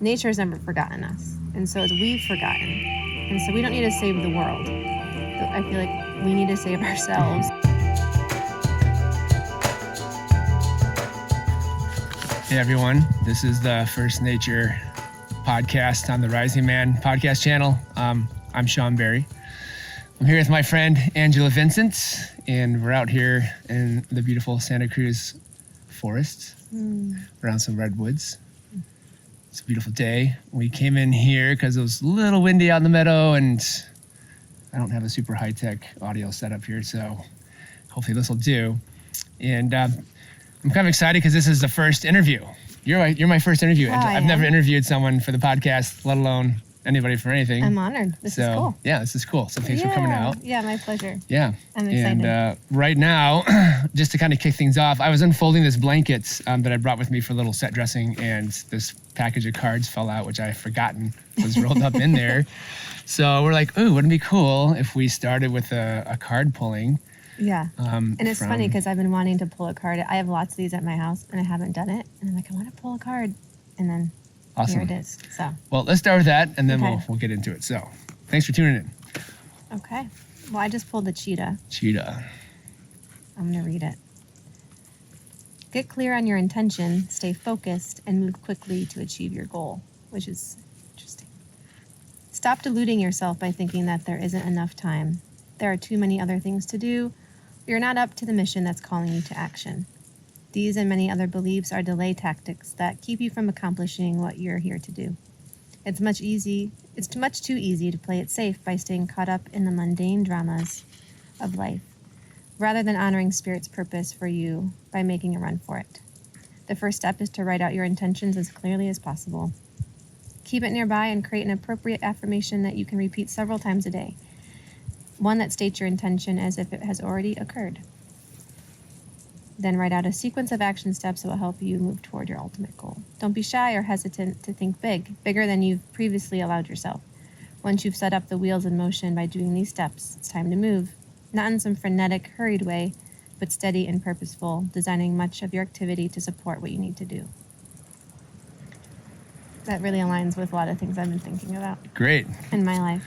Nature's never forgotten us, and so we've forgotten. And so we don't need to save the world. I feel like we need to save ourselves. Hey everyone, this is the First Nature podcast on the Rising Man podcast channel. I'm Sean Berry. I'm here with my friend Angela Vincent, and we're out here in the beautiful Santa Cruz forest around some redwoods. It's a beautiful day. We came in here because it was a little windy out in the meadow, and I don't have a super high-tech audio setup here, so hopefully this will do. And I'm kind of excited because this is the first interview. You're my first interview. Wow, I've never interviewed someone for the podcast, let alone anybody for anything. I'm honored. This is cool. Yeah, this is cool. So thanks for coming out. Yeah, my pleasure. Yeah. I'm excited. And right now, just to kind of kick things off, I was unfolding this blanket that I brought with me for a little set dressing, and this package of cards fell out, which I had forgotten was rolled up in there. So we're like, ooh, wouldn't it be cool if we started with a card pulling? Yeah. And it's funny because I've been wanting to pull a card. I have lots of these at my house and I haven't done it. And I'm like, I want to pull a card. And then awesome. Here it is. So. Well, let's start with that and then we'll get into it. So thanks for tuning in. Okay. Well, I just pulled the cheetah. Cheetah. I'm going to read it. Get clear on your intention, stay focused, and move quickly to achieve your goal, which is interesting. Stop deluding yourself by thinking that there isn't enough time. There are too many other things to do. You're not up to the mission that's calling you to action. These and many other beliefs are delay tactics that keep you from accomplishing what you're here to do. It's much too easy to play it safe by staying caught up in the mundane dramas of life, rather than honoring Spirit's purpose for you by making a run for it. The first step is to write out your intentions as clearly as possible. Keep it nearby and create an appropriate affirmation that you can repeat several times a day. One that states your intention as if it has already occurred. Then write out a sequence of action steps that will help you move toward your ultimate goal. Don't be shy or hesitant to think bigger than you've previously allowed yourself. Once you've set up the wheels in motion by doing these steps, it's time to move. Not in some frenetic, hurried way, but steady and purposeful, designing much of your activity to support what you need to do. That really aligns with a lot of things I've been thinking about. Great. In my life.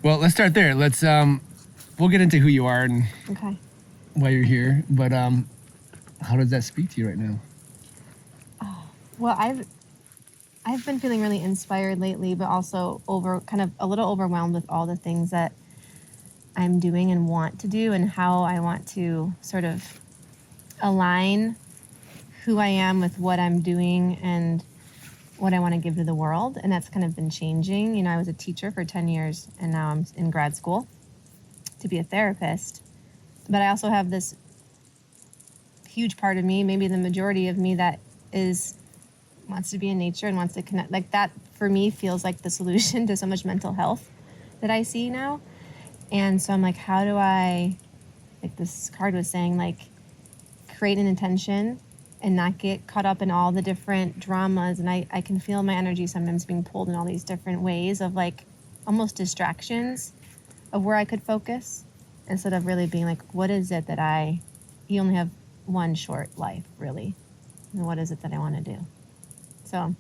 Well, let's start there. Let's we'll get into who you are and why you're here. But how does that speak to you right now? Oh, well, I've been feeling really inspired lately, but also kind of a little overwhelmed with all the things that I'm doing and want to do, and how I want to sort of align who I am with what I'm doing and what I want to give to the world. And that's kind of been changing. You know, I was a teacher for 10 years and now I'm in grad school to be a therapist. But I also have this huge part of me, maybe the majority of me, that wants to be in nature and wants to connect. Like that for me feels like the solution to so much mental health that I see now. And so I'm like, how do I, like this card was saying, like create an intention and not get caught up in all the different dramas. And I can feel my energy sometimes being pulled in all these different ways of like almost distractions of where I could focus, instead of really being like, what is it that you only have one short life, really. And what is it that I want to do? So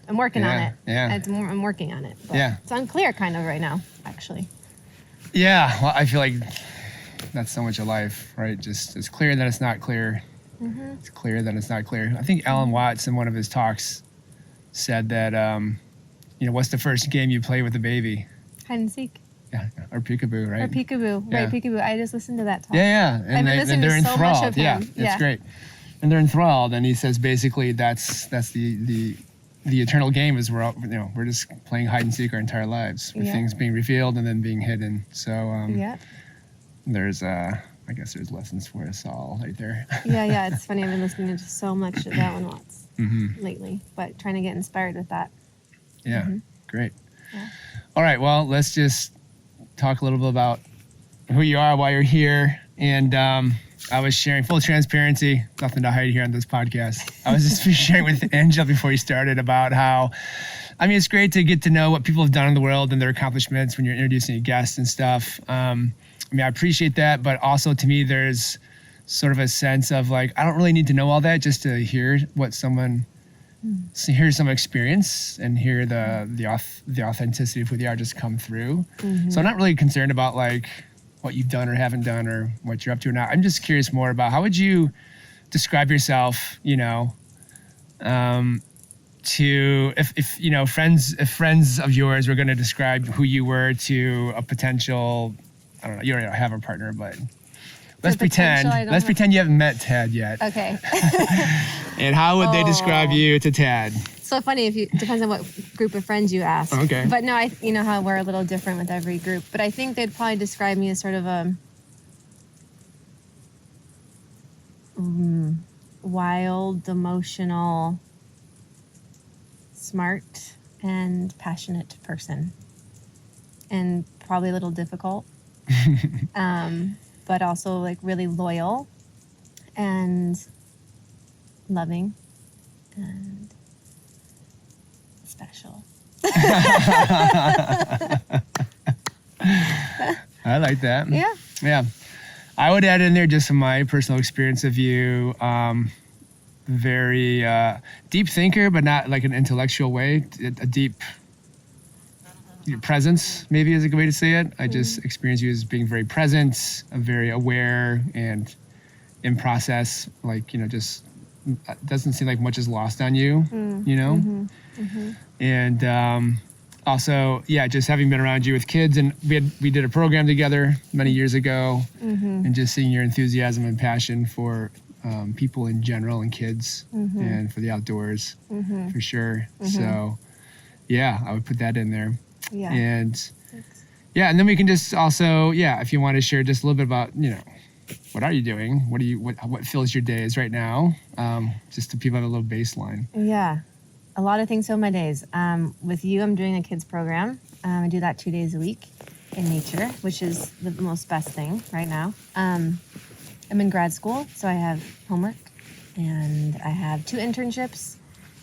I'm working on it. Yeah. I'm working on it. But it's unclear kind of right now, actually. Yeah. Well, I feel like that's so much of life, right? Just it's clear that it's not clear. Mm-hmm. It's clear that it's not clear. I think Alan Watts in one of his talks said that, what's the first game you play with a baby? Hide and seek. Yeah, or peekaboo, right? Or peekaboo, right? Peekaboo. I just listened to that talk. Yeah, and they're enthralled. So much of him. Yeah, it's great. And they're enthralled, and he says basically that's the eternal game is we're just playing hide and seek our entire lives, with things being revealed and then being hidden. So there's I guess there's lessons for us all right there. Yeah. It's funny. I've been listening to so much of that one lately, but trying to get inspired with that. Yeah, great. Yeah. All right, well, let's just talk a little bit about who you are, why you're here. And I was sharing, full transparency, nothing to hide here on this podcast. I was just sharing with Angela before you started about how, it's great to get to know what people have done in the world and their accomplishments when you're introducing a guest and stuff. I appreciate that, but also to me, there's sort of a sense of like, I don't really need to know all that just to hear what someone hear some experience and hear the authenticity of who they are just come through. So I'm not really concerned about like what you've done or haven't done or what you're up to or not. I'm just curious more about how would you describe yourself, to if you know friends of yours were going to describe who you were to a potential, I don't know, you don't have a partner, but let's pretend you haven't met Tad yet. Okay. And how would they describe you to Tad? So funny, depends on what group of friends you ask. Okay. But no, you know how we're a little different with every group. But I think they'd probably describe me as sort of a wild, emotional, smart, and passionate person. And probably a little difficult. But also like really loyal and loving and special. I like that. Yeah. Yeah. I would add in there just from my personal experience of you, very deep thinker, but not like an intellectual way, a deep presence maybe is a good way to say it. I just experience you as being very present, very aware and in process, like, just doesn't seem like much is lost on you, And also, just having been around you with kids, and we did a program together many years ago, and just seeing your enthusiasm and passion for people in general and kids and for the outdoors, for sure. So, I would put that in there. Yeah. And and then we can just also, if you want to share just a little bit about, what are you doing? What fills your days right now? Just so people have a little baseline. Yeah. A lot of things fill my days. With you, I'm doing a kids program. I do that 2 days a week in nature, which is the most best thing right now. I'm in grad school, so I have homework, and I have 2 internships.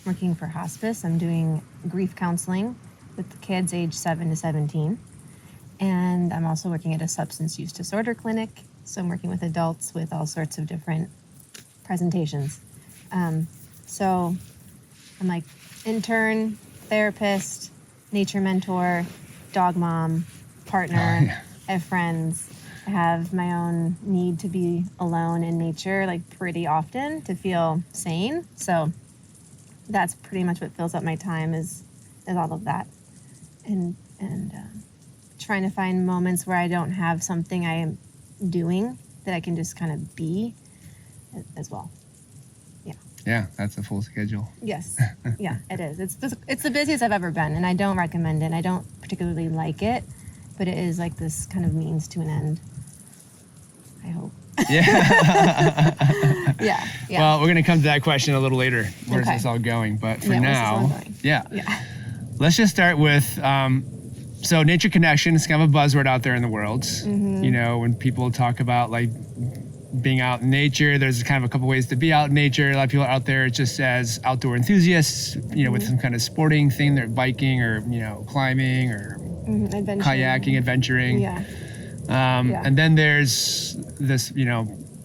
I'm working for hospice. I'm doing grief counseling with the kids age 7 to 17. And I'm also working at a substance use disorder clinic. So I'm working with adults with all sorts of different presentations. So I'm like intern, therapist, nature mentor, dog mom, partner. I have friends. I have my own need to be alone in nature, like pretty often to feel sane. So that's pretty much what fills up my time is all of that. And trying to find moments where I don't have something I am doing that I can just kind of be as well. Yeah, that's a full schedule. Yes. Yeah, it is. It's the busiest I've ever been, and I don't recommend it. I don't particularly like it, but it is like this kind of means to an end, I hope. Yeah. Yeah. Well, we're going to come to that question a little later. Where's this all going? But for now, let's just start with, so nature connection is kind of a buzzword out there in the world. When people talk about like being out in nature, there's kind of a couple ways to be out in nature. A lot of people out there just as outdoor enthusiasts, with some kind of sporting thing, they're biking or, climbing or kayaking, adventuring. And then there's this,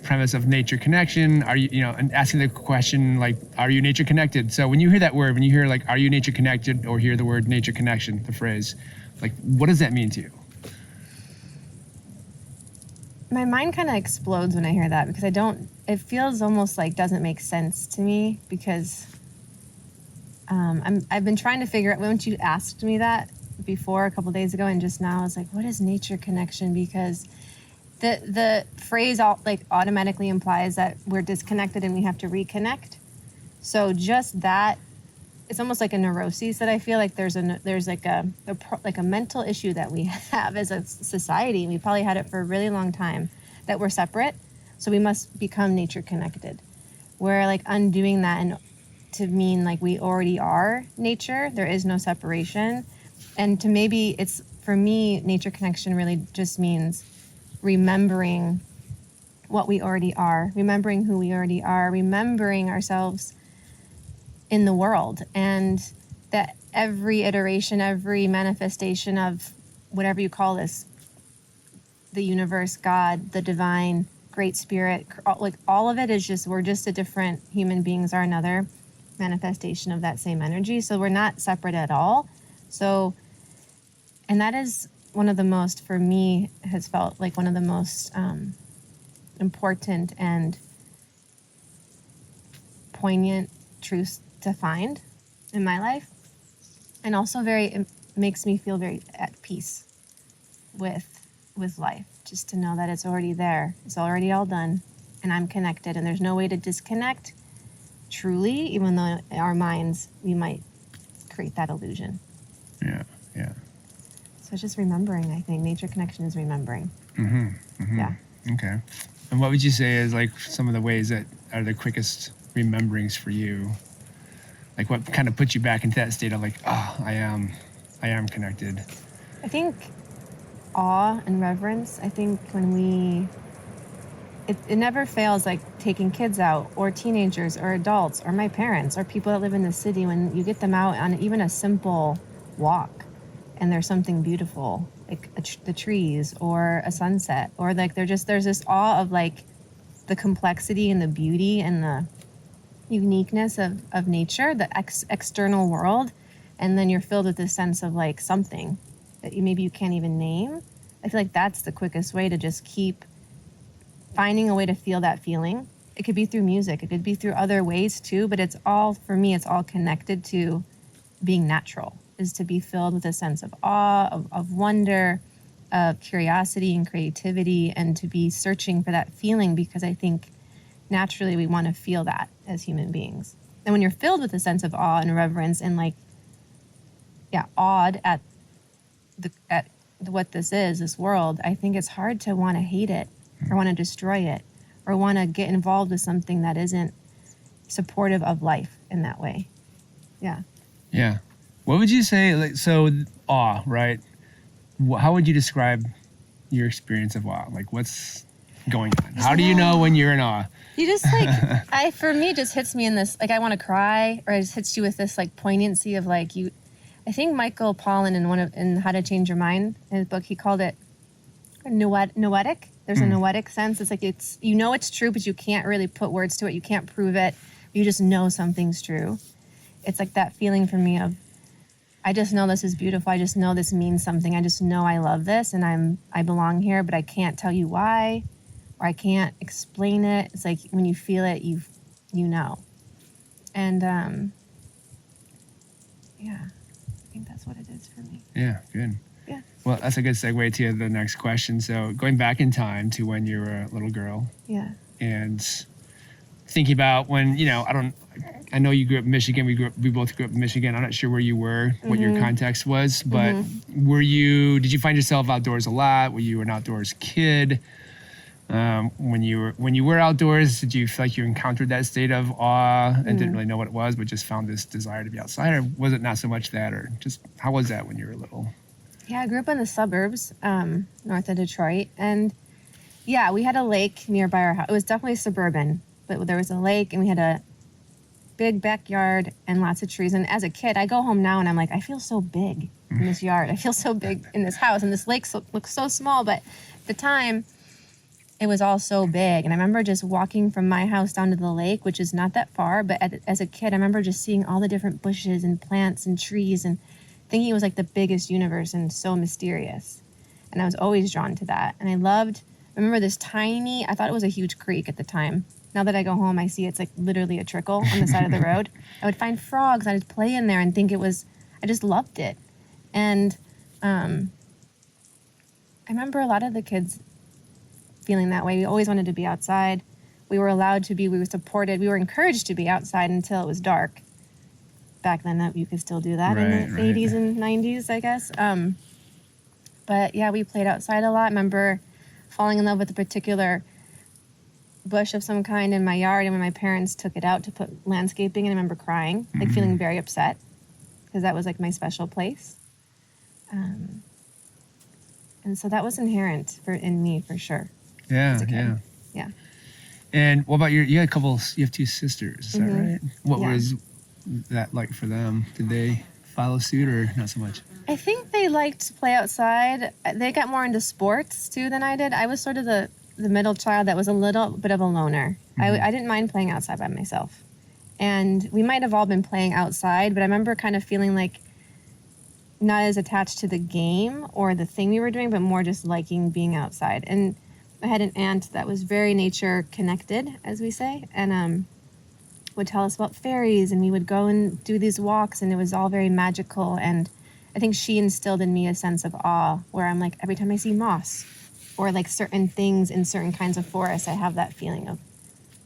premise of nature connection. Are you, and asking the question, like, are you nature connected? So when you hear that word, when you hear like, are you nature connected, or hear the word nature connection, the phrase, like, what does that mean to you? My mind kind of explodes when I hear that because it feels almost like doesn't make sense to me because I've been trying to figure out, once you asked me that before a couple days ago and just now, I was like, what is nature connection? Because the phrase automatically implies that we're disconnected and we have to reconnect. So just that, it's almost like a neuroses that I feel like there's like a mental issue that we have as a society. We probably had it for a really long time that we're separate. So we must become nature connected. We're like undoing that and to mean like we already are nature. There is no separation. And to maybe it's, for me, nature connection really just means remembering what we already are, remembering who we already are, remembering ourselves in the world, and that every iteration, every manifestation of whatever you call this, the universe, God, the divine, great spirit, like all of it is just, we're just a different human beings are another, manifestation of that same energy. So we're not separate at all. So, and that is one of the most, for me, has felt like one of the most important and poignant truths to find in my life. And also it makes me feel very at peace with life, just to know that it's already there. It's already all done, and I'm connected, and there's no way to disconnect truly, even though in our minds we might create that illusion. Yeah. So it's just remembering, I think. Nature connection is remembering. Yeah. Okay. And what would you say is like some of the ways that are the quickest rememberings for you? Like what kind of puts you back into that state of like, I am connected? I think awe and reverence. I think when it never fails, like taking kids out, or teenagers, or adults, or my parents, or people that live in the city, when you get them out on even a simple walk and there's something beautiful, like the trees or a sunset, or like there's this awe of like the complexity and the beauty and the uniqueness of nature, the external world, and then you're filled with this sense of like something that maybe you can't even name. I feel like that's the quickest way to just keep finding a way to feel that feeling. It could be through music, it could be through other ways too, but it's all, for me, it's all connected to being natural, is to be filled with a sense of awe, of wonder, of curiosity and creativity, and to be searching for that feeling, because I think naturally we want to feel that as human beings. And when you're filled with a sense of awe and reverence and like, awed at what this world, I think it's hard to want to hate it or want to destroy it or want to get involved with something that isn't supportive of life in that way. Yeah. What would you say, like, so awe, right? How would you describe your experience of awe? Like, what's going on? How do you know when you're in awe? You just like, for me, it just hits me in this, like I want to cry, or it just hits you with this like poignancy of like I think Michael Pollan in How to Change Your Mind, in his book, he called it noetic. There's a noetic sense. It's like it's true, but you can't really put words to it. You can't prove it. You just know something's true. It's like that feeling for me of, I just know this is beautiful. I just know this means something. I just know I love this and I belong here, but I can't tell you why, or I can't explain it. It's like when you feel it, you know. And I think that's what it is for me. Yeah, good. Yeah. Well, that's a good segue to the next question. So going back in time to when you were a little girl. Yeah. And thinking about when, I know you grew up in Michigan. We both grew up in Michigan. I'm not sure where you were, what your context was, but did you find yourself outdoors a lot? Were you an outdoors kid? When you were outdoors, did you feel like you encountered that state of awe and didn't really know what it was, but just found this desire to be outside? Or was it not so much that, or just how was that when you were little? Yeah, I grew up in the suburbs, north of Detroit. And yeah, we had a lake nearby our house. It was definitely suburban, but there was a lake and we had a big backyard and lots of trees. And as a kid, I go home now and I'm like, I feel so big in this yard. I feel so big in this house, and this lake looks so small. But at the time, it was all so big. And I remember just walking from my house down to the lake, which is not that far. But as a kid, I remember just seeing all the different bushes and plants and trees and thinking it was like the biggest universe and so mysterious. And I was always drawn to that. And I remember this tiny, I thought it was a huge creek at the time. Now that I go home, I see it's like literally a trickle on the side of the road. I would find frogs. I'd play in there and think I just loved it. And I remember a lot of the kids feeling that way. We always wanted to be outside. We were allowed to be, we were supported, we were encouraged to be outside until it was dark. Back then, that you could still do that in the 80s and 90s, I guess. But yeah, we played outside a lot. I remember falling in love with a particular bush of some kind in my yard, and when my parents took it out to put landscaping, and I remember crying, like feeling very upset, because that was like my special place. And so that was inherent in me for sure. Yeah. And what about you have two sisters, is that right? What was that like for them? Did they follow suit or not so much? I think they liked to play outside. They got more into sports too than I did. I was sort of the middle child that was a little bit of a loner. I didn't mind playing outside by myself. And we might have all been playing outside, but I remember kind of feeling like not as attached to the game or the thing we were doing, but more just liking being outside. And I had an aunt that was very nature connected, as we say, and would tell us about fairies, and we would go and do these walks, and it was all very magical. And I think she instilled in me a sense of awe, where I'm like, every time I see moss or like certain things in certain kinds of forests, I have that feeling of,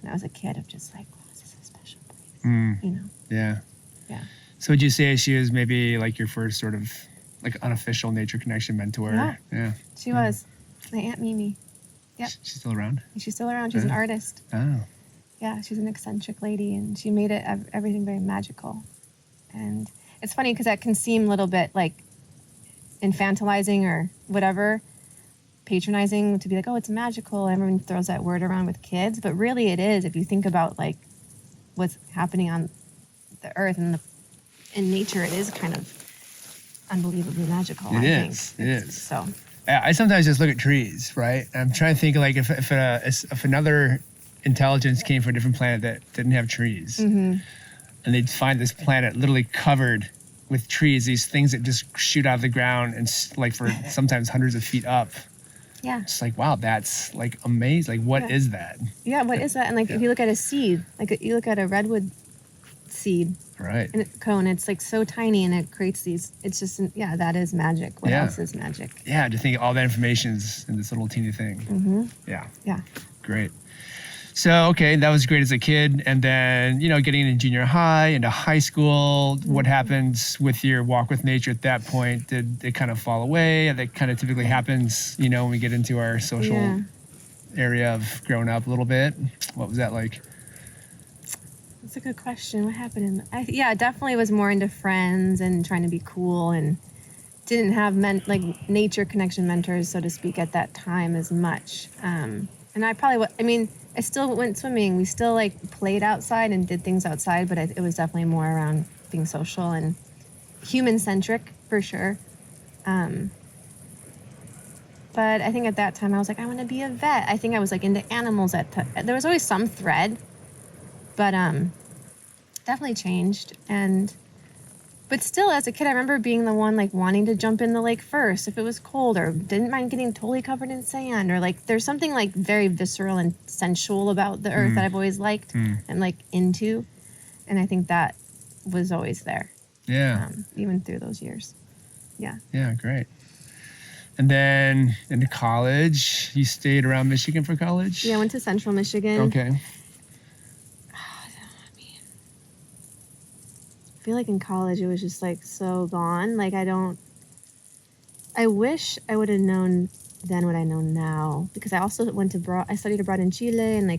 when I was a kid, of just like, wow, this is a special place, you know? Yeah. Yeah. So would you say she was maybe like your first sort of like unofficial nature connection mentor? Yeah. She was. My Aunt Mimi. Yep. She's still around? She's still around. She's an artist. Oh. Yeah, she's an eccentric lady, and she made it everything very magical. And it's funny because that can seem a little bit like infantilizing or whatever, patronizing, to be like, oh, it's magical. Everyone throws that word around with kids, but really it is. If you think about like what's happening on the earth and in nature, it is kind of unbelievably magical. It is. So Yeah, I sometimes just look at trees, right? I'm trying to think like if another intelligence came from a different planet that didn't have trees, and they'd find this planet literally covered with trees, these things that just shoot out of the ground and like for sometimes hundreds of feet up. yeah. It's like, wow, that's like amazing. Like, what is that? Yeah, what is that? And like if you look at a seed, like you look at a redwood seed, Right. and cone, it's like so tiny, and it creates these, it's just, yeah, that is magic. What else is magic? Yeah, to think all that information's in this little teeny thing. Yeah. Yeah. Great. So, okay, that was great as a kid. And then, getting into junior high, into high school, what happens with your walk with nature at that point? Did it kind of fall away? That kind of typically happens, when we get into our social area of growing up a little bit. What was that like? That's a good question. What happened? I definitely was more into friends and trying to be cool, and didn't have nature connection mentors, so to speak, at that time as much. And I probably, I still went swimming. We still like played outside and did things outside, but it was definitely more around being social and human centric for sure. But I think at that time I was like, I want to be a vet. I think I was like into animals there was always some thread, but definitely changed. But still, as a kid, I remember being the one like wanting to jump in the lake first if it was cold, or didn't mind getting totally covered in sand, or like there's something like very visceral and sensual about the earth that I've always liked and like into, and I think that was always there. Yeah. Even through those years. Yeah. Yeah, great. And then into college, you stayed around Michigan for college? Yeah, I went to Central Michigan. Okay. I feel like in college it was just like so gone. Like I wish I would have known then what I know now, because I also I studied abroad in Chile, and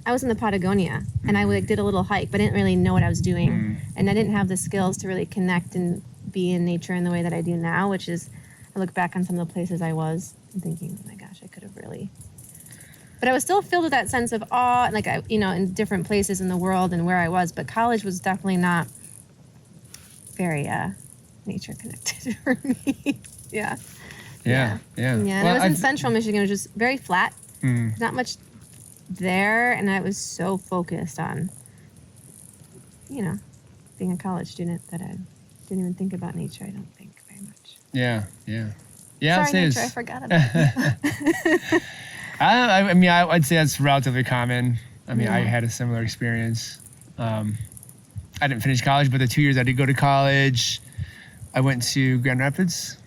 I was in the Patagonia, and I did a little hike, but I didn't really know what I was doing, and I didn't have the skills to really connect and be in nature in the way that I do now, which is, I look back on some of the places I was and thinking, oh my gosh, I could have really. But I was still filled with that sense of awe, like in different places in the world and where I was. But college was definitely not very nature connected for me. Yeah. Yeah. And I was in Central Michigan. It was just very flat. Not much there, and I was so focused on, being a college student that I didn't even think about nature. I don't think very much. Yeah. Sorry, nature. I forgot about it. I'd say that's relatively common. I had a similar experience. I didn't finish college, but the 2 years I did go to college, I went to Grand Rapids,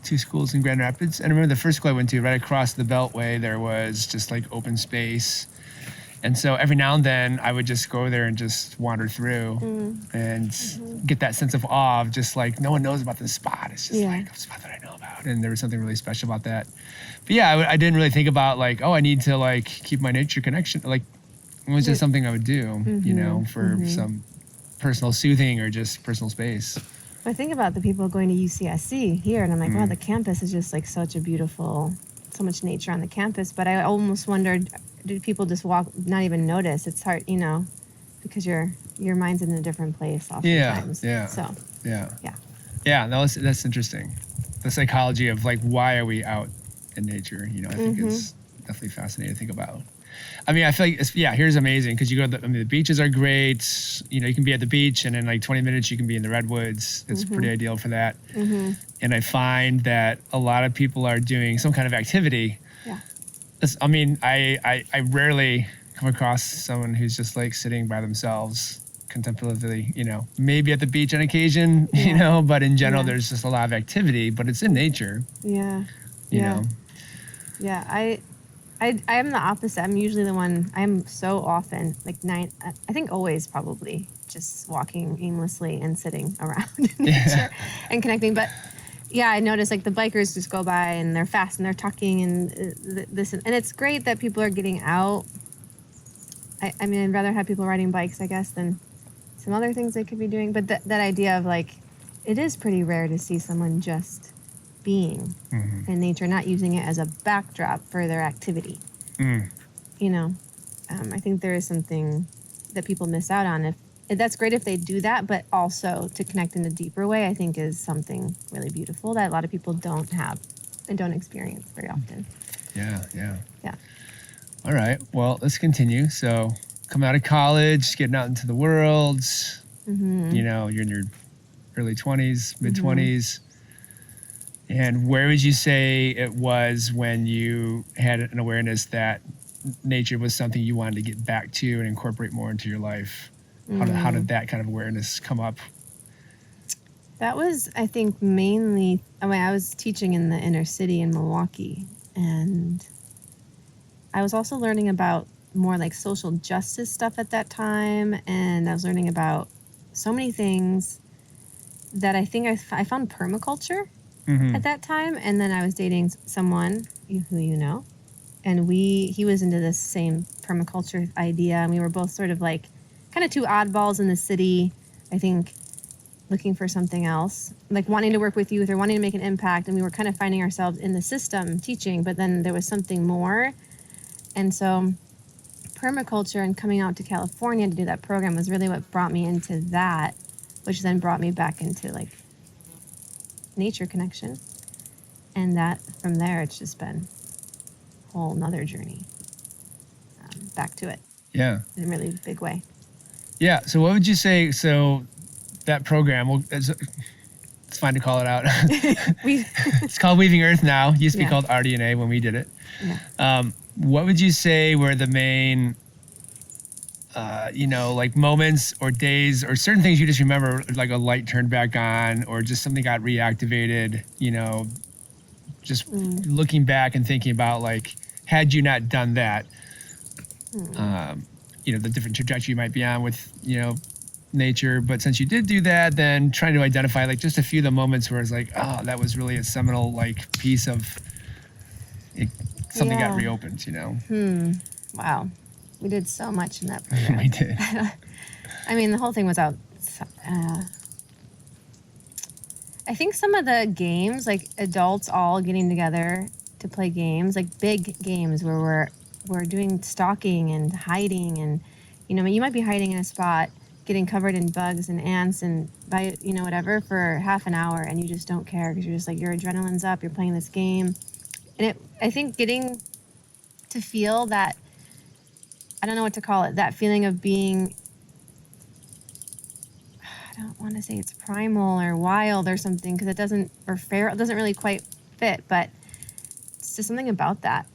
2 schools in Grand Rapids. And I remember the first school I went to, right across the Beltway, there was just like open space. And so every now and then I would just go there and just wander through and get that sense of awe of just like, no one knows about this spot. It's just like a spot that I know about. And there was something really special about that. But yeah, I didn't really think about like, oh, I need to like keep my nature connection. Like it was just something I would do, for some personal soothing or just personal space. I think about the people going to UCSC here, and I'm like, wow, the campus is just like such a beautiful, so much nature on the campus. But I almost wondered, do people just walk, not even notice? It's hard, because your mind's in a different place oftentimes. Yeah, that's interesting. The psychology of like, why are we out in nature? I think is definitely fascinating to think about. I mean, I feel like here's amazing because you go. The beaches are great. You know, you can be at the beach, and in like 20 minutes you can be in the redwoods. It's pretty ideal for that. And I find that a lot of people are doing some kind of activity. Yeah. I mean, I rarely come across someone who's just like sitting by themselves contemplatively, you know, maybe at the beach on occasion, you know, but in general, there's just a lot of activity, but it's in nature. Yeah. You know? Yeah. I am the opposite. I'm usually the one, I'm so often, like I think always probably, just walking aimlessly and sitting around in nature and connecting. But yeah, I notice like the bikers just go by and they're fast and they're talking and this, and it's great that people are getting out. I mean, I'd rather have people riding bikes, I guess, than some other things they could be doing. But that idea of like, it is pretty rare to see someone just being in nature, not using it as a backdrop for their activity. You know, I think there is something that people miss out on. If that's great if they do that, but also to connect in a deeper way, I think is something really beautiful that a lot of people don't have and don't experience very often. Yeah. Yeah. All right. Well, let's continue. So, coming out of college, getting out into the world. You know, you're in your early 20s, mid 20s. And where would you say it was when you had an awareness that nature was something you wanted to get back to and incorporate more into your life? How did that kind of awareness come up? That was, I think, mainly, I was teaching in the inner city in Milwaukee, and I was also learning about more like social justice stuff at that time, and I was learning about so many things that I think I found permaculture at that time, and then I was dating someone who you know, and he was into this same permaculture idea, and we were both sort of like kind of two oddballs in the city, I think, looking for something else, like wanting to work with youth or wanting to make an impact, and we were kind of finding ourselves in the system teaching, but then there was something more. And so permaculture and coming out to California to do that program was really what brought me into that, which then brought me back into like nature connection. And that from there, it's just been a whole nother journey back to it. Yeah. In a really big way. Yeah. So what would you say? So that program, well, it's fine to call it out. It's called Weaving Earth now. It used to be called RDNA when we did it. Yeah. What would you say were the main, you know, like moments or days or certain things you just remember, like a light turned back on or just something got reactivated, you know, just looking back and thinking about like, had you not done that, you know, the different trajectory you might be on with, you know, nature. But since you did do that, then trying to identify like just a few of the moments where it's like, oh, that was really a seminal like piece of it, something got reopened, you know? Wow. We did so much in that program. We did. I mean, the whole thing was out. I think some of the games, like adults all getting together to play games, like big games where we're doing stalking and hiding, and you know, you might be hiding in a spot, getting covered in bugs and ants and by you know whatever for half an hour, and you just don't care because you're just like your adrenaline's up, you're playing this game, and I think getting to feel that, I don't know what to call it, that feeling of being, I don't want to say it's primal or wild or something because it doesn't, or feral, it doesn't really quite fit, but it's just something about that.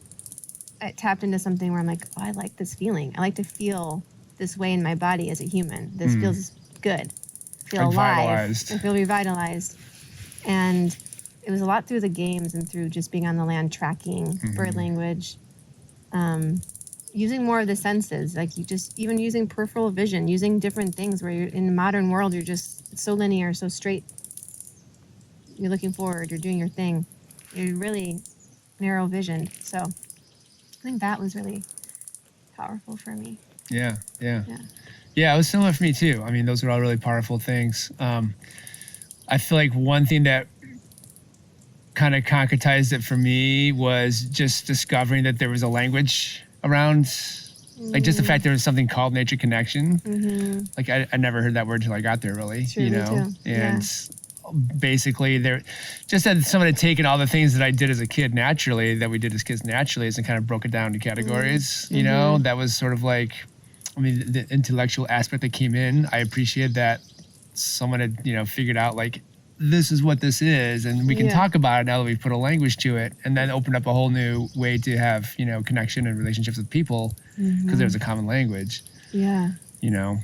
I tapped into something where I'm like, oh, I like this feeling. I like to feel this way in my body as a human. This feels good. I feel alive. I feel revitalized. And it was a lot through the games and through just being on the land, tracking bird language, using more of the senses, like you just even using peripheral vision, using different things where you're in the modern world, you're just so linear, so straight. You're looking forward, you're doing your thing. You're really narrow visioned. So I think that was really powerful for me. Yeah, it was similar for me too. I mean, those are all really powerful things. I feel like one thing that kind of concretized it for me was just discovering that there was a language around, like just the fact there was something called nature connection. Like I never heard that word until I got there, really. True, you know, too. and basically there, just that someone had taken all the things that I did as a kid naturally, that we did as kids naturally, and kind of broke it down to categories. You know, that was sort of like, I mean, the intellectual aspect that came in. I appreciate that someone had, you know, figured out like, this is what this is, and we can talk about it now that we've put a language to it, and then opened up a whole new way to have, you know, connection and relationships with people because there's a common language. Yeah. You know,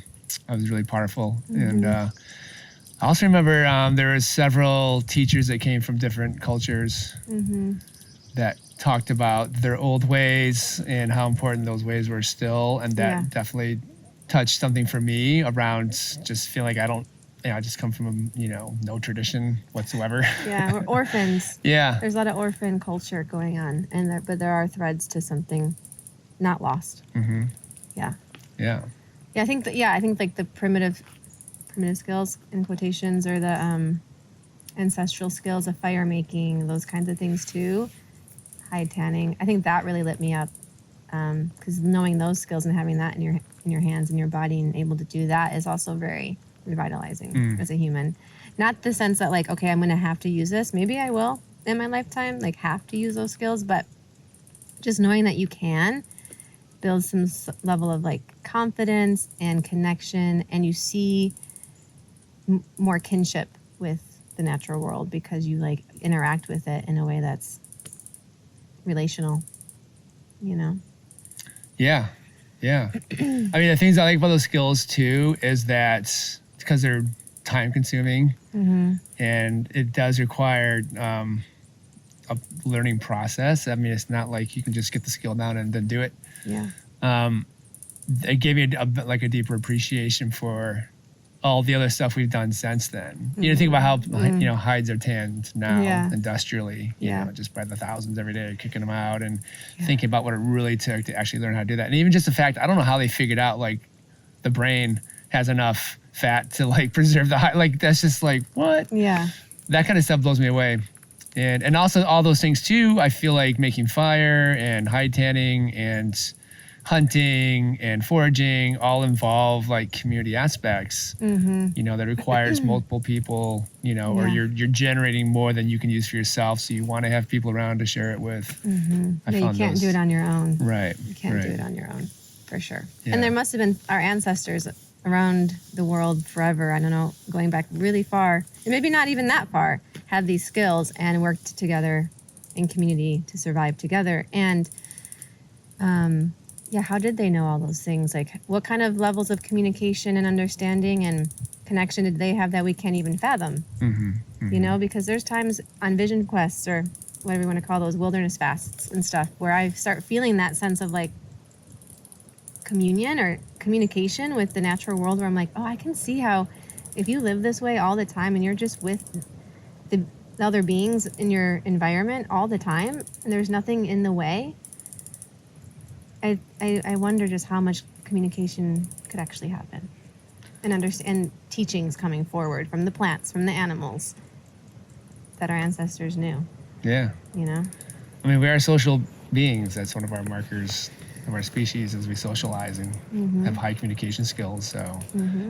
that was really powerful. And I also remember there were several teachers that came from different cultures that talked about their old ways and how important those ways were still, and that definitely touched something for me around just feeling like I just come from you know, no tradition whatsoever. Yeah, we're orphans. Yeah. There's a lot of orphan culture going on, and but there are threads to something not lost. Yeah. Yeah. Yeah, I think like the primitive skills in quotations, or the ancestral skills of fire making, those kinds of things too. Hide tanning. I think that really lit me up, because knowing those skills and having that in your hands and your body and able to do that is also very revitalizing as a human. Not the sense that like, okay, I'm going to have to use this. Maybe I will in my lifetime, like have to use those skills, but just knowing that you can build some level of like confidence and connection, and you see more kinship with the natural world because you like interact with it in a way that's relational, you know? Yeah. I mean, the things I like about those skills too is that because they're time consuming and it does require a learning process. I mean, it's not like you can just get the skill down and then do it. Yeah. It gave me a deeper appreciation for all the other stuff we've done since then. You know, think about how you know, hides are tanned now industrially, you know, just by the thousands every day, kicking them out, and thinking about what it really took to actually learn how to do that. And even just the fact, I don't know how they figured out like the brain has enough fat to like preserve the hide. Like that's just like, what? Yeah. That kind of stuff blows me away. And also all those things too, I feel like making fire and hide tanning and hunting and foraging all involve like community aspects, you know, that requires multiple people, you know, or you're generating more than you can use for yourself. So you want to have people around to share it with. You can't do it on your own. Right. You can't do it on your own, for sure. Yeah. And there must have been our ancestors around the world forever, I don't know, going back really far, and maybe not even that far, had these skills and worked together in community to survive together. And how did they know all those things? Like, what kind of levels of communication and understanding and connection did they have that we can't even fathom? You know, because there's times on vision quests, or whatever you want to call those, wilderness fasts and stuff, where I start feeling that sense of like communion or communication with the natural world, where I'm like, oh, I can see how if you live this way all the time and you're just with the other beings in your environment all the time and there's nothing in the way, I wonder just how much communication could actually happen, and understand teachings coming forward from the plants, from the animals that our ancestors knew. Yeah. You know? I mean, we are social beings. That's one of our markers of our species, is we socialize and have high communication skills. So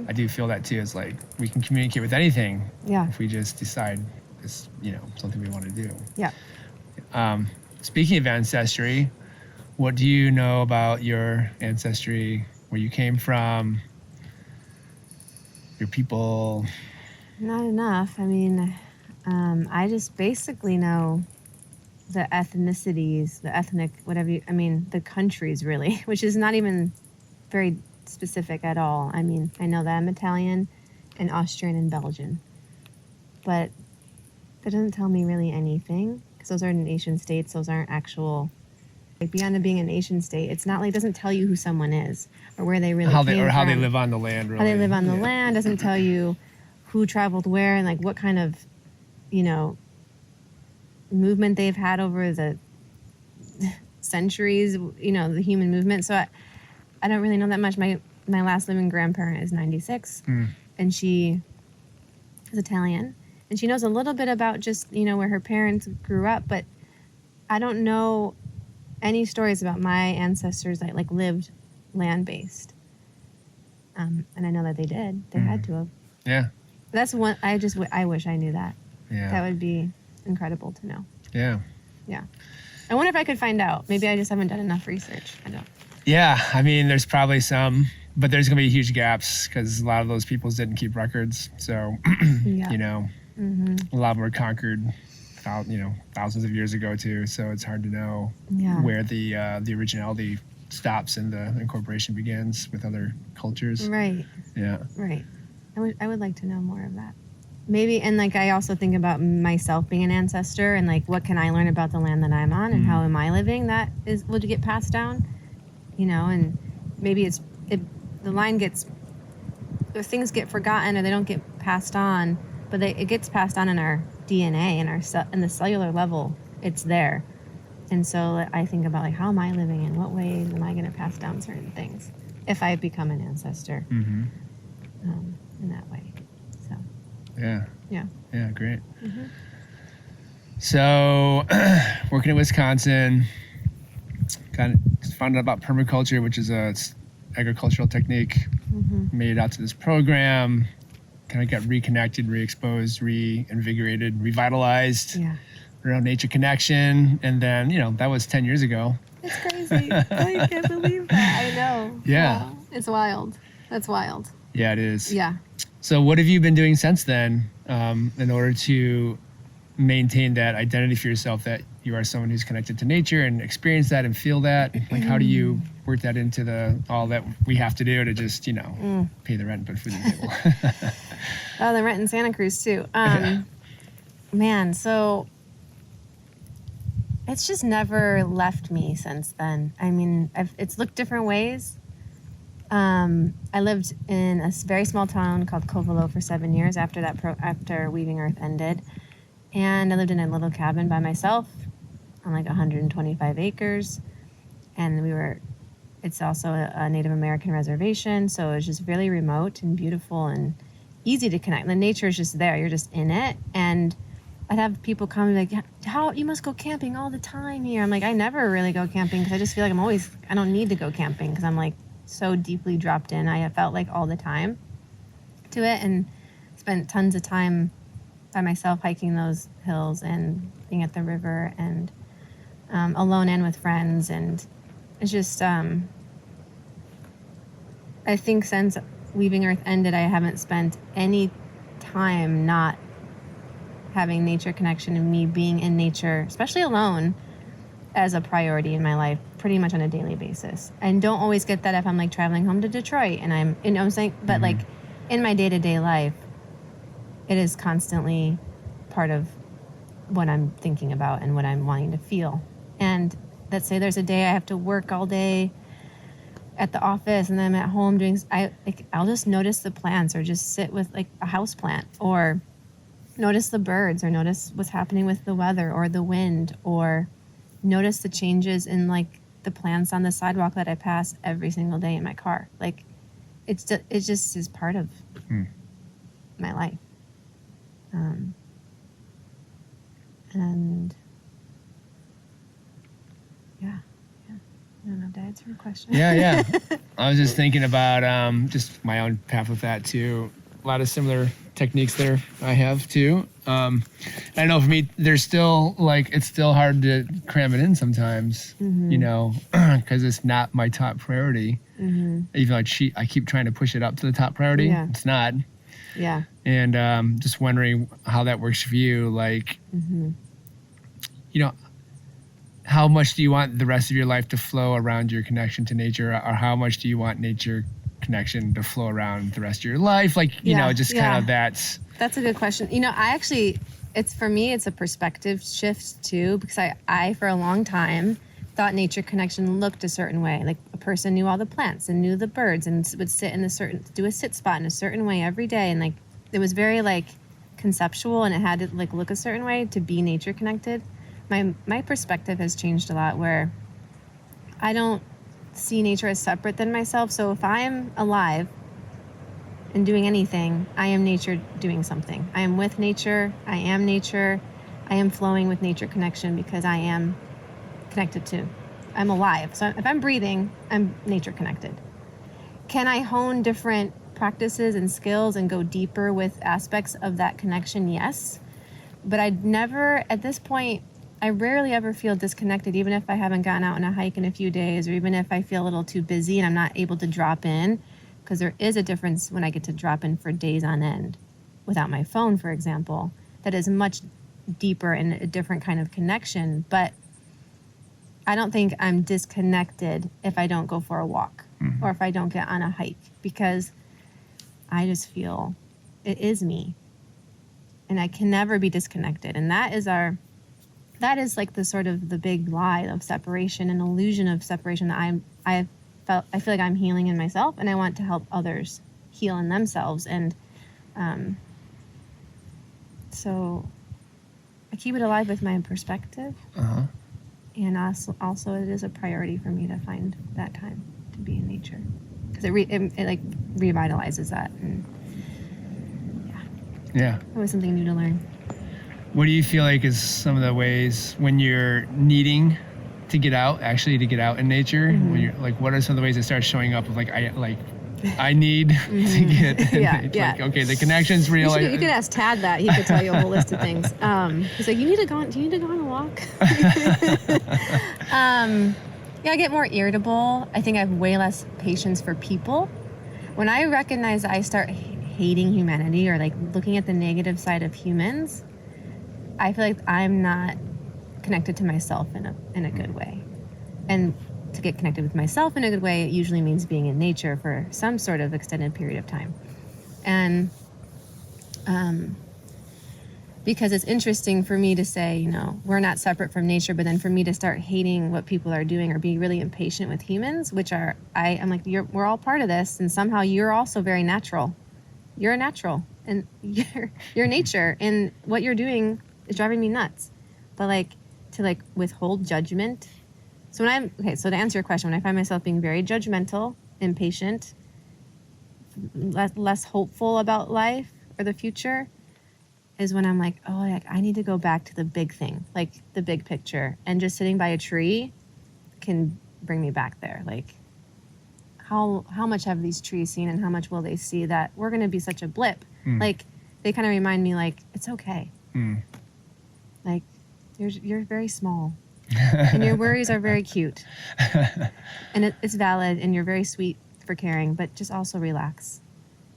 I do feel that too. It's like we can communicate with anything if we just decide it's, you know, something we want to do. Yeah. Speaking of ancestry, what do you know about your ancestry, where you came from, your people? Not enough. I mean, I just basically know the ethnicities, the ethnic, whatever you, I mean, the countries really, which is not even very specific at all. I mean, I know that I'm Italian and Austrian and Belgian, but that doesn't tell me really anything, because those are nation states. Those aren't actual, like, beyond it being a nation state, it's not like, it doesn't tell you who someone is or where they really came from. How they live on the land, really. How they live on the land doesn't tell you who traveled where and like what kind of, you know, movement they've had over the centuries, you know, the human movement. So I don't really know that much. My last living grandparent is 96 and she is Italian, and she knows a little bit about just, you know, where her parents grew up, but I don't know any stories about my ancestors that like lived land-based. And I know that they did. They had to have. Yeah. That's one. I wish I knew that. Yeah. That would be incredible to know. Yeah. Yeah. I wonder if I could find out. Maybe I just haven't done enough research. I don't. Yeah. I mean, there's probably some, but there's going to be huge gaps because a lot of those peoples didn't keep records. So, Yeah. you know, a lot were conquered, thousands of years ago too. So it's hard to know where the originality stops and the incorporation begins with other cultures. Right. Yeah. Right. I would like to know more of that. Maybe, and like I also think about myself being an ancestor and like what can I learn about the land that I'm on and how am I living that will get passed down, and maybe the line gets, or things get forgotten or they don't get passed on, but it gets passed on in our DNA and in the cellular level, it's there. And so I think about like, how am I living? In what ways am I going to pass down certain things if I become an ancestor in that way? So. Yeah, great. So, working in Wisconsin, kind of found out about permaculture, which is a agricultural technique. Made it out to this program, kind of got reconnected, re-exposed, reinvigorated, revitalized. Yeah. Around nature connection, and then that was 10 years ago. It's crazy. I can't believe that. I know. Yeah. Wow. It's wild. That's wild. Yeah, it is. Yeah. So what have you been doing since then in order to maintain that identity for yourself that you are someone who's connected to nature and experience that and feel that? Like, how do you work that into all that we have to do to just, pay the rent and put food on the table? Oh, the rent in Santa Cruz too. Man, so it's just never left me since then. I mean, it's looked different ways. I lived in a very small town called Covelo for 7 years after Weaving Earth ended. And I lived in a little cabin by myself on like 125 acres. And it's also a Native American reservation. So it was just really remote and beautiful and easy to connect. The nature is just there. You're just in it. And I'd have people come and be like, how you must go camping all the time here. I'm like, I never really go camping because I just feel like I don't need to go camping because I'm like so deeply dropped in. I felt like all the time to it and spent tons of time by myself hiking those hills and being at the river and alone and with friends. And it's just, I think since Weaving Earth ended, I haven't spent any time not having nature connection and me being in nature, especially alone, as a priority in my life pretty much on a daily basis. And don't always get that if I'm like traveling home to Detroit and I'm saying, but like in my day-to-day life, it is constantly part of what I'm thinking about and what I'm wanting to feel. And let's say there's a day I have to work all day at the office and then I'm at home I'll just notice the plants or just sit with like a house plant or notice the birds or notice what's happening with the weather or the wind or notice the changes in like the plants on the sidewalk that I pass every single day in my car. Like it just is part of my life. And yeah. I don't know, did I answer your question? Yeah. I was just thinking about just my own path with that too. A lot of similar techniques there I have too. I know for me, there's still it's still hard to cram it in sometimes, because it's not my top priority. Even though I keep trying to push it up to the top priority, it's not. Yeah. And just wondering how that works for you. Like, how much do you want the rest of your life to flow around your connection to nature, or how much do you want nature connection to flow around the rest of your life? Like, kind of That's a good question. For me, it's a perspective shift too, because I for a long time thought nature connection looked a certain way. Like a person knew all the plants and knew the birds and would sit do a sit spot in a certain way every day. And like, it was very like conceptual and it had to like look a certain way to be nature connected. My perspective has changed a lot where I don't see nature as separate than myself. So if I'm alive and doing anything, I am nature doing something. I am with nature. I am nature. I am flowing with nature connection because I am connected to. I'm alive. So if I'm breathing, I'm nature connected. Can I hone different practices and skills and go deeper with aspects of that connection, yes. But I'd never, at this point, I rarely ever feel disconnected, even if I haven't gotten out on a hike in a few days, or even if I feel a little too busy and I'm not able to drop in, because there is a difference when I get to drop in for days on end without my phone, for example, that is much deeper and a different kind of connection. But I don't think I'm disconnected if I don't go for a walk or if I don't get on a hike, because I just feel it is me and I can never be disconnected. And that is like the sort of the big lie of separation, an illusion of separation that I feel like I'm healing in myself, and I want to help others heal in themselves. And so I keep it alive with my perspective. And also it is a priority for me to find that time to be in nature, because it like revitalizes that. And Yeah. It was something new to learn. What do you feel like is some of the ways when you're needing to get out in nature? When you're like, what are some of the ways that start showing up of I need to get in nature? Yeah. Like, okay, the connection's real. You could ask Tad that. He could tell you a whole list of things. He's like, do you need to go on a walk? Yeah, I get more irritable. I think I have way less patience for people. When I recognize that I start hating humanity, or like looking at the negative side of humans, I feel like I'm not connected to myself in a good way. And to get connected with myself in a good way, it usually means being in nature for some sort of extended period of time. And because it's interesting for me to say, we're not separate from nature, but then for me to start hating what people are doing or being really impatient with humans, which I'm like, we're all part of this, and somehow you're also very natural. You're a natural, and you're nature, and what you're doing is driving me nuts. But to withhold judgment. So so to answer your question, when I find myself being very judgmental, impatient, less hopeful about life or the future, is when I'm like, I need to go back to the big thing, like the big picture. And just sitting by a tree can bring me back there. Like, how much have these trees seen, and how much will they see that we're going to be such a blip? Like, they kind of remind me, like, it's okay. Like, you're very small. And your worries are very cute. And it's valid, and you're very sweet for caring, but just also relax.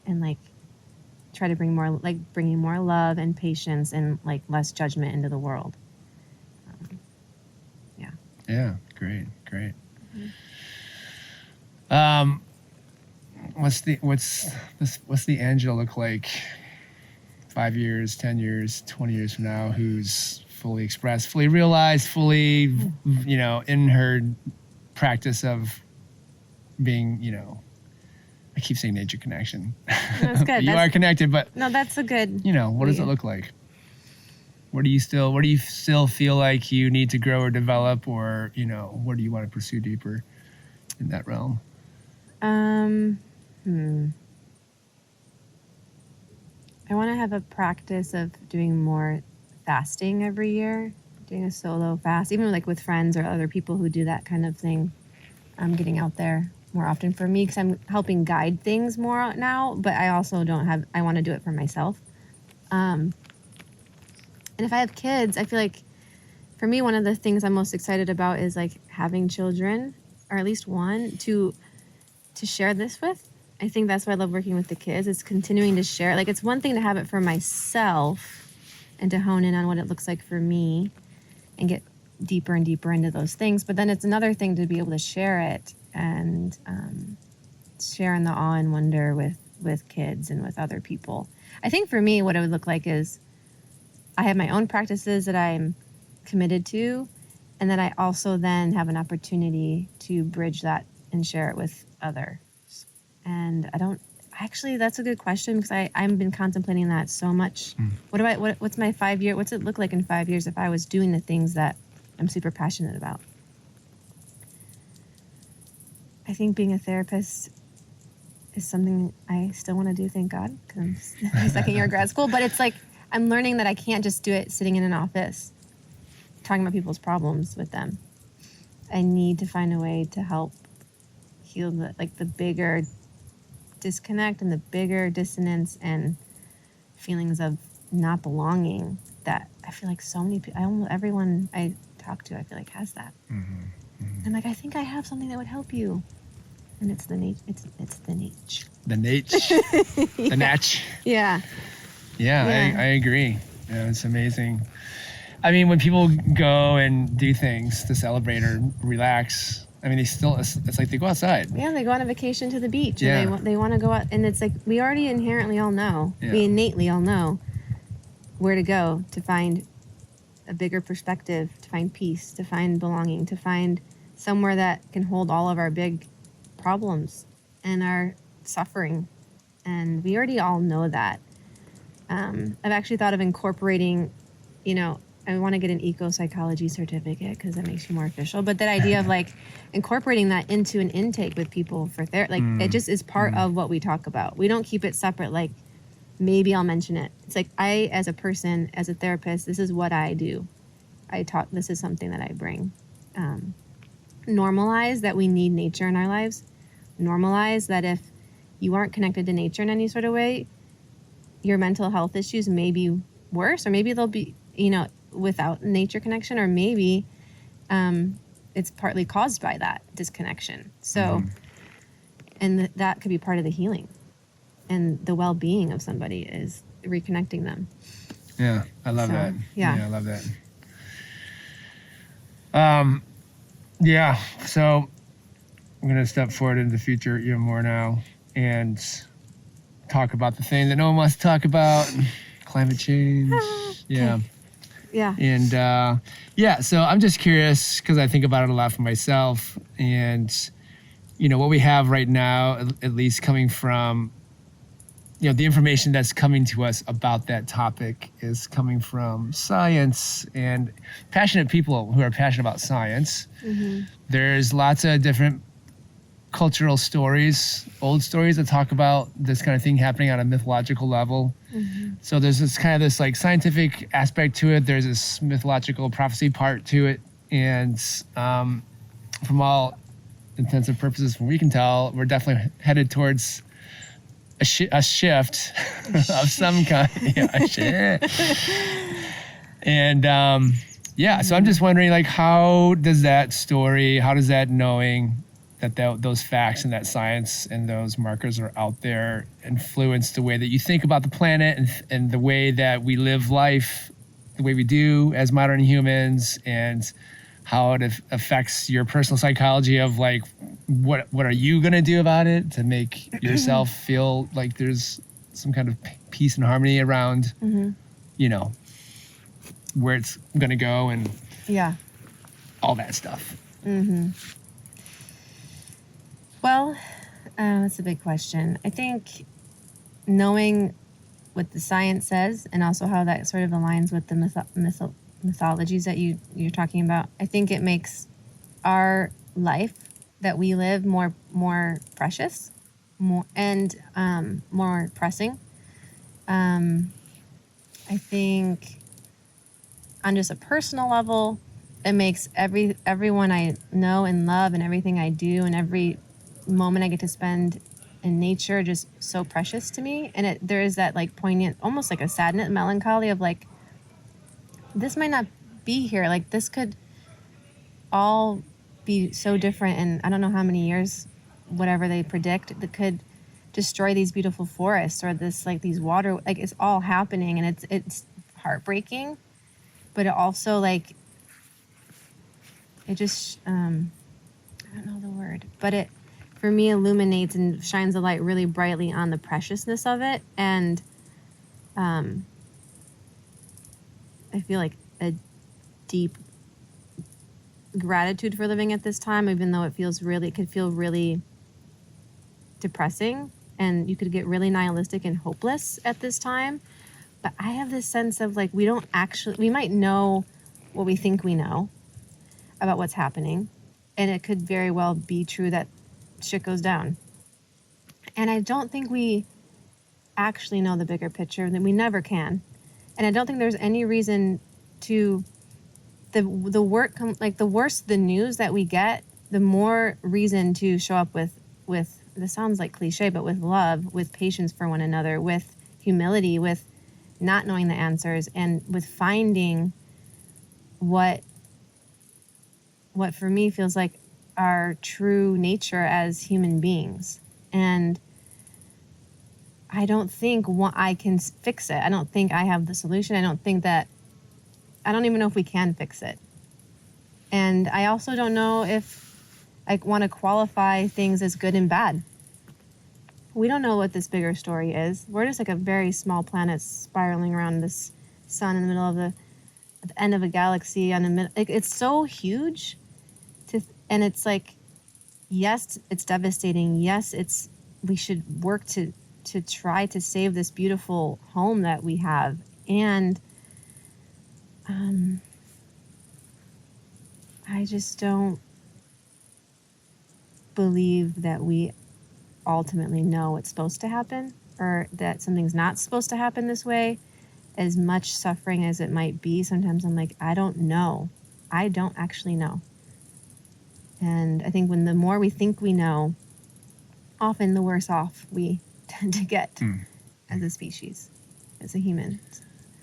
And, try to bringing more love and patience and, less judgment into the world. Yeah, great. What's the Angela look like 5 years, 10 years, 20 years from now, who's fully expressed, fully realized, fully, in her practice of being, I keep saying nature connection. That's good. You are connected, but no, that's a good. What does it look like? Where do you still feel like you need to grow or develop, or, what do you want to pursue deeper in that realm? I want to have a practice of doing more fasting every year, doing a solo fast, even with friends or other people who do that kind of thing. I'm getting out there more often for me, because I'm helping guide things more now, but I also I want to do it for myself. And if I have kids, I feel like for me, one of the things I'm most excited about is having children, or at least one, to share this with. I think that's why I love working with the kids. It's continuing to share. It's one thing to have it for myself and to hone in on what it looks like for me and get deeper and deeper into those things. But then it's another thing to be able to share it and share in the awe and wonder with kids and with other people. I think for me, what it would look like is I have my own practices that I'm committed to, and then I also then have an opportunity to bridge that and share it with others. And that's a good question, because I've been contemplating that so much. What's my 5 year, what's it look like in 5 years if I was doing the things that I'm super passionate about? I think being a therapist is something I still want to do, thank God, because I'm in my second year of grad school. But it's I'm learning that I can't just do it sitting in an office talking about people's problems with them. I need to find a way to help heal the bigger disconnect and the bigger dissonance and feelings of not belonging that I feel like so many people, almost everyone I talk to, I feel like has that. I'm like, I think I have something that would help you. And it's the niche. It's the niche. The niche. The natch. Yeah. Yeah. I agree. Yeah, it's amazing. I mean, when people go and do things to celebrate or relax, I mean, it's like they go outside. Yeah, they go on a vacation to the beach. Yeah. And they want to go out. And it's like, we already inherently all know, we innately all know where to go to find a bigger perspective, to find peace, to find belonging, to find somewhere that can hold all of our big problems and our suffering. And we already all know that. I've actually thought of incorporating, I want to get an eco-psychology certificate because that makes you more official. But that idea of like incorporating that into an intake with people for therapy, like it just is part of what we talk about. We don't keep it separate. Like maybe I'll mention it. It's like I, as a person, as a therapist, this is what I do. This is something that I bring. Normalize that we need nature in our lives. Normalize that if you aren't connected to nature in any sort of way, your mental health issues may be worse, or maybe they'll be, without nature connection, or maybe it's partly caused by that disconnection. So, and that could be part of the healing and the well-being of somebody is reconnecting them. Yeah, I love that. Yeah, I love that. So I'm going to step forward into the future even more now and talk about the thing that no one wants to talk about, climate change. Yeah. Yeah. And so I'm just curious because I think about it a lot for myself, and what we have right now, at least coming from the information that's coming to us about that topic is coming from science and passionate people who are passionate about science. There's lots of different cultural stories, old stories that talk about this kind of thing happening on a mythological level. So there's this like scientific aspect to it. There's this mythological prophecy part to it. And from all intents and purposes, from what we can tell, we're definitely headed towards a shift of some kind. And so I'm just wondering, like, how does that knowing that those facts and that science and those markers are out there influence the way that you think about the planet and the way that we live life, the way we do as modern humans, and how it affects your personal psychology of like, what are you going to do about it to make yourself feel like there's some kind of peace and harmony around, where it's going to go and all that stuff. Well, that's a big question. I think knowing what the science says and also how that sort of aligns with the mythologies that you're talking about, I think it makes our life that we live more precious, more pressing. I think on just a personal level, it makes everyone I know and love and everything I do and every moment I get to spend in nature just so precious to me. And there is that like poignant, almost like a sadness, melancholy of like, this might not be here. Like this could all be so different in I don't know how many years, whatever they predict, that could destroy these beautiful forests or this like these water, like it's all happening and it's heartbreaking, but it also like it just I don't know the word, but it for me illuminates and shines a light really brightly on the preciousness of it. And I feel like a deep gratitude for living at this time, even though it could feel really depressing and you could get really nihilistic and hopeless at this time. But I have this sense of like, we might know what we think we know about what's happening. And it could very well be true that shit goes down. And I don't think we actually know the bigger picture, that we never can. And I don't think there's any reason to the worse the news that we get, the more reason to show up with this sounds like cliche, but with love, with patience for one another, with humility, with not knowing the answers, and with finding what for me feels like our true nature as human beings. And I don't think I can fix it. I don't think I have the solution. I don't even know if we can fix it. And I also don't know if I want to qualify things as good and bad. We don't know what this bigger story is. We're just like a very small planet spiraling around this sun in the middle of at the end of a galaxy. It's so huge, and it's like, yes, it's devastating. Yes, we should work to try to save this beautiful home that we have. And I just don't believe that we ultimately know what's supposed to happen, or that something's not supposed to happen this way. As much suffering as it might be, sometimes I'm like, I don't know. I don't actually know. And I think the more we think we know, often the worse off we tend to get as a species, as a human.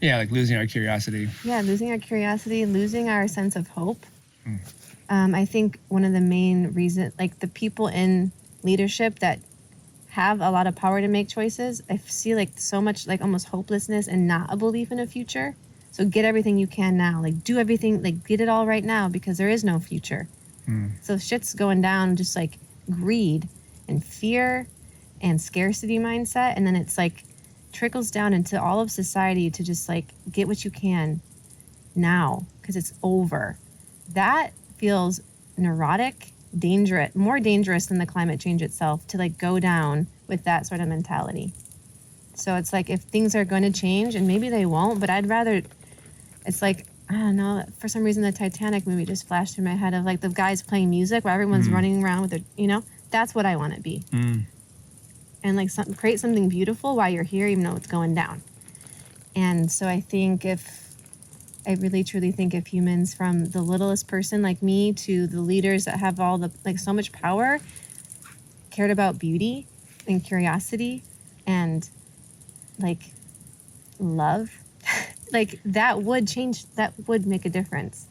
Yeah, like losing our curiosity. Yeah, losing our curiosity, losing our sense of hope. I think one of the main reasons, like the people in leadership that have a lot of power to make choices, I see like so much like almost hopelessness and not a belief in a future. So get everything you can now, like do everything, like get it all right now, because there is no future. So shit's going down, just like greed and fear and scarcity mindset. And then it's like trickles down into all of society to just like get what you can now because it's over. That feels neurotic, dangerous, more dangerous than the climate change itself, to like go down with that sort of mentality. So it's like if things are going to change, and maybe they won't, but I'd rather, it's like, I don't know, for some reason the Titanic movie just flashed through my head of like the guys playing music while everyone's running around with their, that's what I want to be. And like create something beautiful while you're here, even though it's going down. And so I really truly think if humans, from the littlest person like me to the leaders that have all the, like so much power, cared about beauty and curiosity and like love, like that would change, that would make a difference.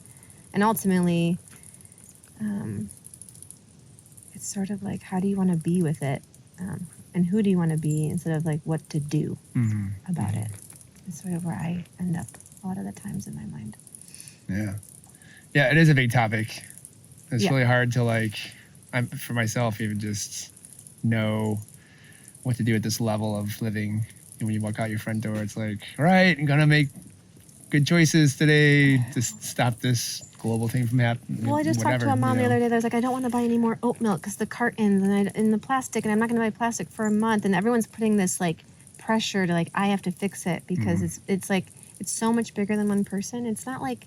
And ultimately, it's sort of like, how do you want to be with it? And who do you want to be, instead of like what to do about it? It's sort of where I end up a lot of the times in my mind. Yeah, it is a big topic. It's really hard to like, for myself, even just know what to do at this level of living. And when you walk out your front door, it's like, all right, I'm gonna make good choices today to stop this global thing from happening. Well, I just talked to a mom the other day that was like, I don't want to buy any more oat milk because the cartons and the plastic, and I'm not going to buy plastic for a month. And everyone's putting this like pressure to like, I have to fix it because it's like, it's so much bigger than one person. It's not like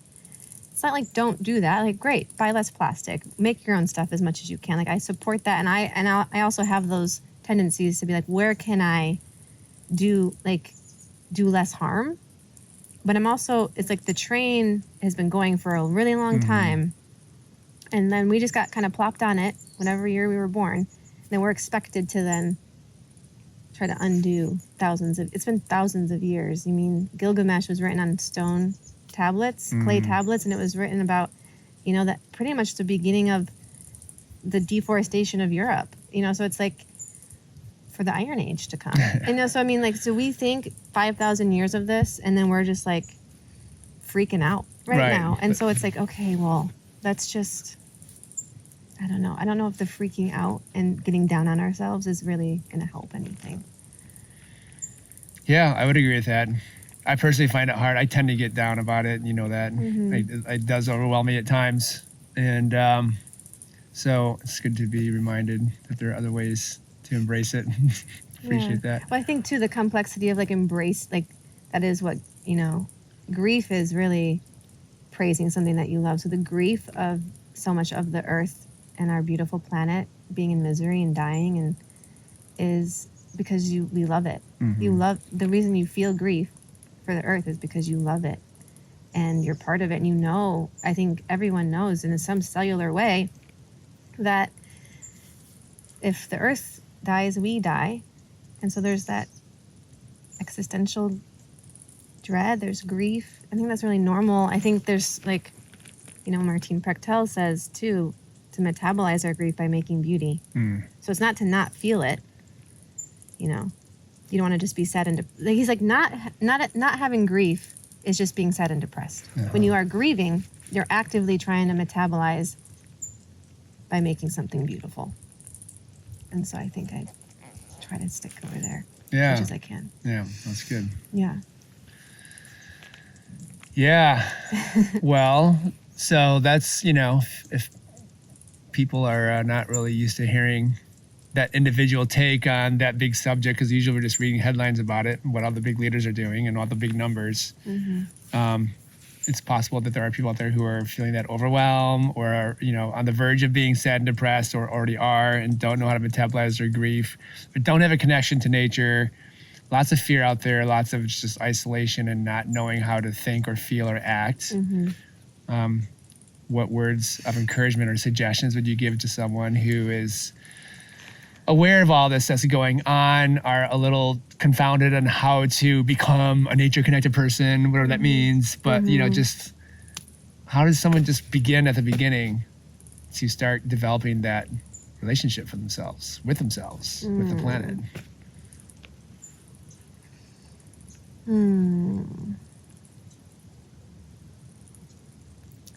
don't do that. Like, great, buy less plastic, make your own stuff as much as you can. Like, I support that, and I also have those tendencies to be like, where can I do less harm? But I'm also, it's like the train has been going for a really long time, and then we just got kind of plopped on it whenever year we were born. And then we're expected to then try to undo it's been thousands of years. You mean Gilgamesh was written on stone tablets, clay tablets, and it was written about, that pretty much the beginning of the deforestation of Europe. So it's like for the Iron Age to come. So I mean, like, so we think 5,000 years of this, and then we're just like freaking out right now. And so it's like, okay, well, that's just, I don't know. I don't know if the freaking out and getting down on ourselves is really going to help anything. Yeah, I would agree with that. I personally find it hard. I tend to get down about it. You know that. It does overwhelm me at times. And so it's good to be reminded that there are other ways to embrace it. Appreciate that. Well, I think too, the complexity of like embrace, like that is what, grief is really praising something that you love. So the grief of so much of the earth and our beautiful planet being in misery and dying and is because we love it. You love, the reason you feel grief for the earth is because you love it and you're part of it. And I think everyone knows in some cellular way that if the earth dies, we die. And so there's that existential dread, there's grief. I think that's really normal. I think there's like, Martine Prechtel says too, to metabolize our grief by making beauty. So it's not to not feel it. You don't want to just be sad and he's like, not having grief is just being sad and depressed. When you are grieving, you're actively trying to metabolize by making something beautiful. And so I think I try to stick over there as much as I can. Yeah, that's good. Yeah. Yeah. Well, so that's, if people are not really used to hearing that individual take on that big subject, because usually we're just reading headlines about it, what all the big leaders are doing and all the big numbers. It's possible that there are people out there who are feeling that overwhelm or are, on the verge of being sad and depressed or already are and don't know how to metabolize their grief or don't have a connection to nature. Lots of fear out there, lots of just isolation and not knowing how to think or feel or act. What words of encouragement or suggestions would you give to someone who is aware of all this that's going on, are a little confounded on how to become a nature-connected person, whatever that means, but just how does someone just begin at the beginning to start developing that relationship for themselves, with the planet?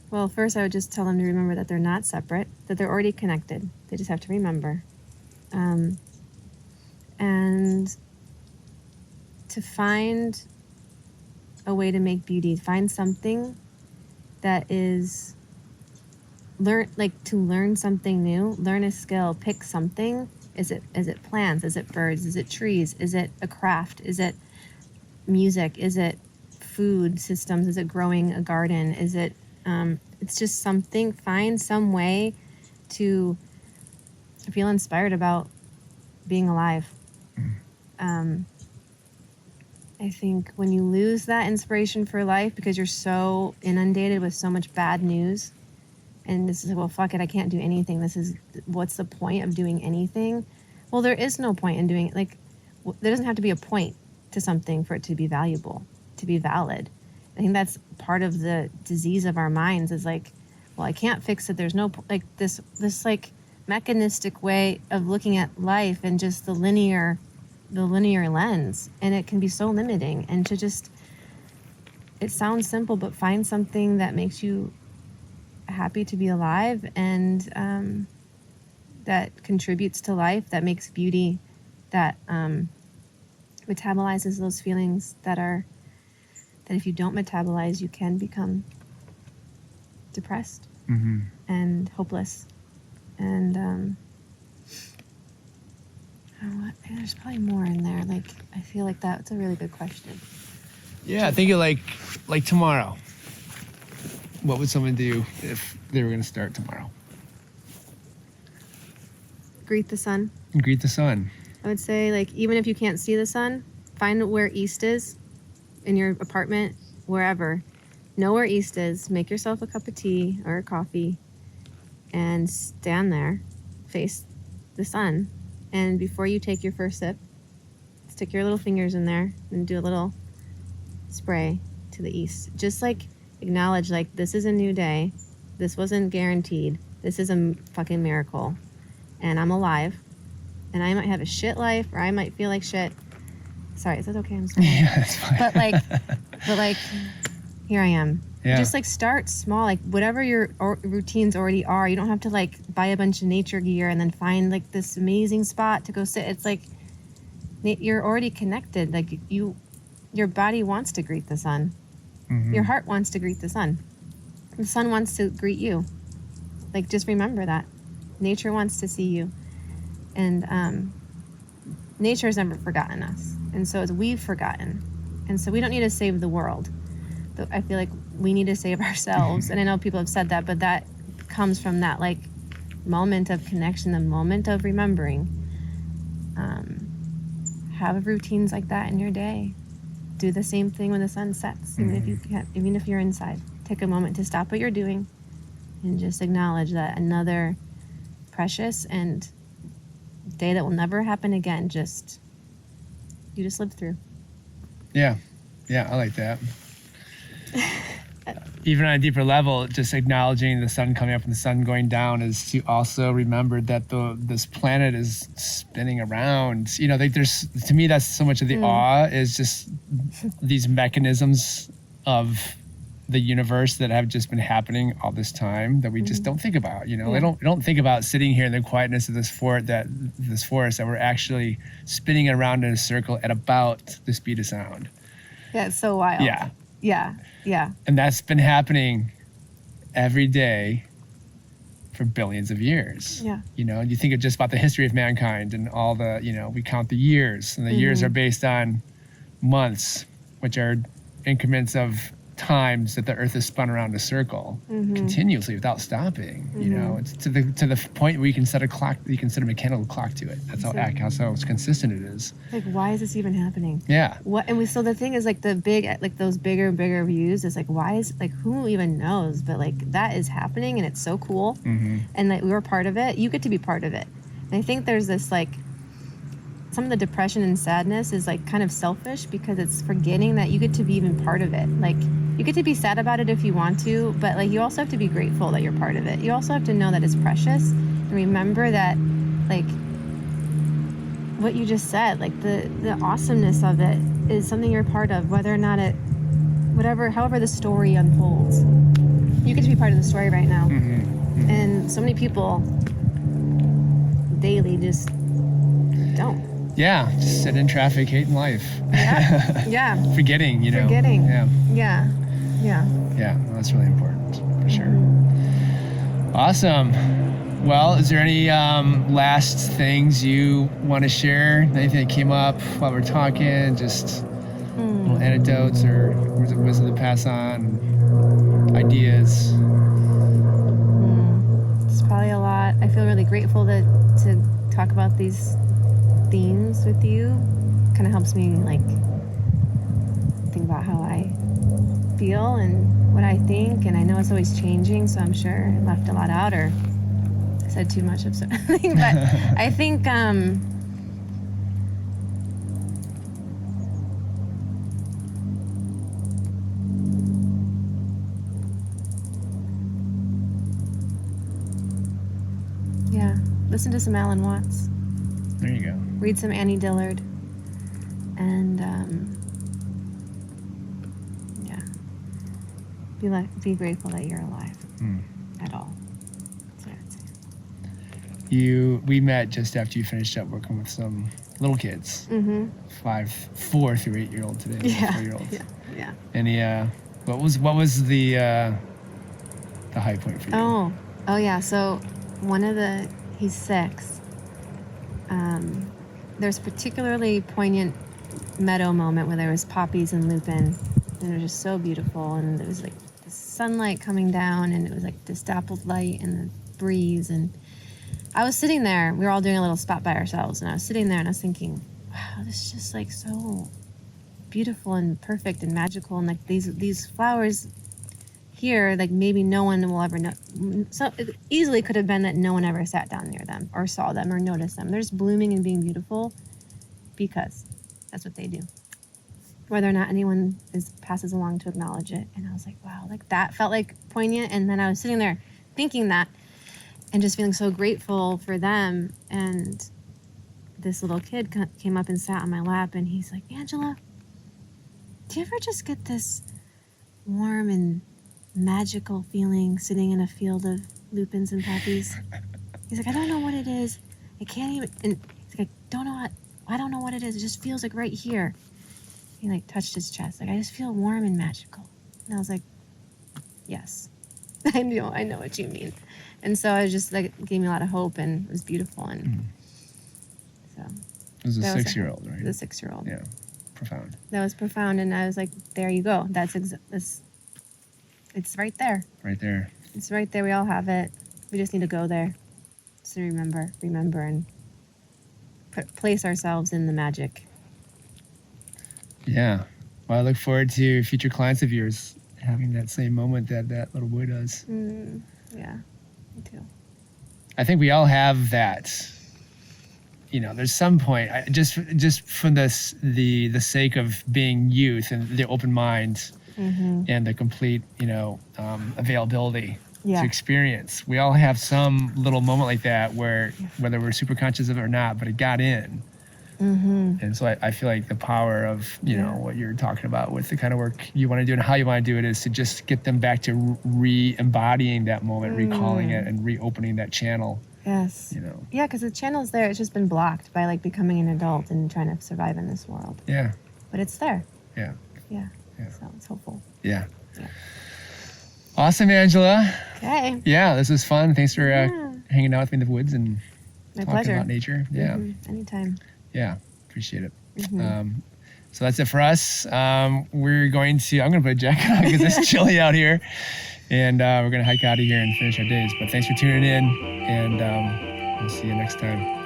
Well, first I would just tell them to remember that they're not separate, that they're already connected. They just have to remember. And to find a way to make beauty, find something that is to learn something new, learn a skill, pick something. Is it plants? Is it birds? Is it trees? Is it a craft? Is it music? Is it food systems? Is it growing a garden? Is it, it's just something, find some way to feel inspired about being alive. I think when you lose that inspiration for life because you're so inundated with so much bad news, and this is like, well, fuck it, I can't do anything. What's the point of doing anything? Well, there is no point in doing it. Like, there doesn't have to be a point to something for it to be valuable, to be valid. I think that's part of the disease of our minds is like, well, I can't fix it. There's no, like, this like mechanistic way of looking at life and just the linear lens, and it can be so limiting. And to just, it sounds simple, but find something that makes you happy to be alive and that contributes to life, that makes beauty, that metabolizes those feelings that if you don't metabolize, you can become depressed and hopeless. And there's probably more in there. Like, I feel like that's a really good question. Yeah, think of like tomorrow. What would someone do if they were going to start tomorrow? Greet the sun. Greet the sun. I would say, like, even if you can't see the sun, find where east is in your apartment, wherever. Know where east is. Make yourself a cup of tea or a coffee and stand there, face the sun. And before you take your first sip, stick your little fingers in there and do a little spray to the east. Just like acknowledge, like, this is a new day. This wasn't guaranteed. This is a fucking miracle. And I'm alive. And I might have a shit life, or I might feel like shit. Sorry, is that okay? I'm sorry. Yeah, that's fine. But like, here I am. Yeah. Just like start small, like whatever your routines already are. You don't have to like buy a bunch of nature gear and then find like this amazing spot to go sit. It's like you're already connected. Like your body wants to greet the sun. Your heart wants to greet the sun. The sun wants to greet you. Like, just remember that. Nature wants to see you. And nature has never forgotten us. And so we've forgotten. And so we don't need to save the world. I feel like we need to save ourselves. And I know people have said that, but that comes from that like moment of connection, the moment of remembering. Have routines like that in your day. Do the same thing when the sun sets, even if you're inside. Take a moment to stop what you're doing and just acknowledge that another precious and day that will never happen again. You just live through. Yeah, I like that. Even on a deeper level, just acknowledging the sun coming up and the sun going down is to also remember that this planet is spinning around. You know, like to me, that's so much of the awe is just these mechanisms of the universe that have just been happening all this time that we just don't think about. You know, I don't think about sitting here in the quietness of this forest that we're actually spinning around in a circle at about the speed of sound. Yeah, it's so wild. Yeah. And that's been happening every day for billions of years. Yeah. You know, you think of just about the history of mankind and all the, you know, we count the years, and the years are based on months, which are increments of times that the earth is spun around a circle continuously without stopping. You know, it's to the point where you can set a clock, you can set a mechanical clock to it. That's how consistent it is. Like, why is this even happening? Yeah. So the thing is, like, those bigger and bigger views is like, why is, like, who even knows? But like, that is happening, and it's so cool. And that we were part of it. You get to be part of it. And I think there's this, like, some of the depression and sadness is like kind of selfish, because it's forgetting that you get to be even part of it. Like, you get to be sad about it if you want to, but like, you also have to be grateful that you're part of it. You also have to know that it's precious, and remember that, like, what you just said, like the awesomeness of it is something you're part of, whether or not however the story unfolds. You get to be part of the story right now. And so many people daily just don't. Yeah, just sit in traffic, hating life. Yeah. Forgetting, you know. Yeah. Yeah, well, that's really important, for sure. Awesome. Well, is there any last things you want to share? Anything that came up while we're talking? Just little anecdotes or words of wisdom to pass on? Ideas? It's probably a lot. I feel really grateful to talk about these themes with you. Kind of helps me, like, think about how I feel and what I think, and I know it's always changing, so I'm sure I left a lot out or said too much of something. But I think listen to some Alan Watts. There you go. Read some Annie Dillard, and be grateful that you're alive at all. That's what I'd say. We met just after you finished up working with some little kids, 4 through 8 year old today, 4-year-olds. Yeah. And what was the high point for you? Oh yeah. So he's 6. There's a particularly poignant meadow moment where there was poppies and lupin, and it was just so beautiful, and it was like the sunlight coming down, and it was like this dappled light and the breeze, and I was sitting there. We were all doing a little spot by ourselves, and I was sitting there and I was thinking, wow, this is just like so beautiful and perfect and magical, and like these flowers here, like maybe no one will ever know. So it easily could have been that no one ever sat down near them or saw them or noticed them. They're just blooming and being beautiful because that's what they do, whether or not anyone passes along to acknowledge it. And I was like, wow, like that felt like poignant. And then I was sitting there thinking that and just feeling so grateful for them. And this little kid came up and sat on my lap, and he's like, Angela, do you ever just get this warm and magical feeling sitting in a field of lupins and poppies? He's like, I don't know what it is. I can't even. And he's like, I don't know what it is. It just feels like right here. He like touched his chest. Like, I just feel warm and magical. And I was like, yes, I know what you mean. And so I was just like, it gave me a lot of hope, and it was beautiful. And so it was a 6-year-old, right? The 6-year-old. Yeah, profound. That was profound, and I was like, there you go. It's right there. Right there. It's right there. We all have it. We just need to go there to remember, and place ourselves in the magic. Yeah. Well, I look forward to future clients of yours having that same moment that little boy does. Yeah, me too. I think we all have that there's some point, just from this, the sake of being youth and the open mind and the complete, availability to experience. We all have some little moment like that where, whether we're super conscious of it or not, but it got in. And so I feel like the power of, what you're talking about with the kind of work you want to do and how you want to do it is to just get them back to re-embodying that moment, recalling it and reopening that channel. Yes. Yeah, because the channel's there. It's just been blocked by like becoming an adult and trying to survive in this world. Yeah. But it's there. Yeah. Yeah. So it's hopeful. Yeah. Awesome, Angela. Okay. Yeah, this was fun. Thanks for hanging out with me in the woods and My talking pleasure. about nature. Yeah. Anytime. Yeah. Appreciate it. So that's it for us. I'm going to put a jacket on because it's chilly out here. And we're going to hike out of here and finish our days. But thanks for tuning in. And we'll see you next time.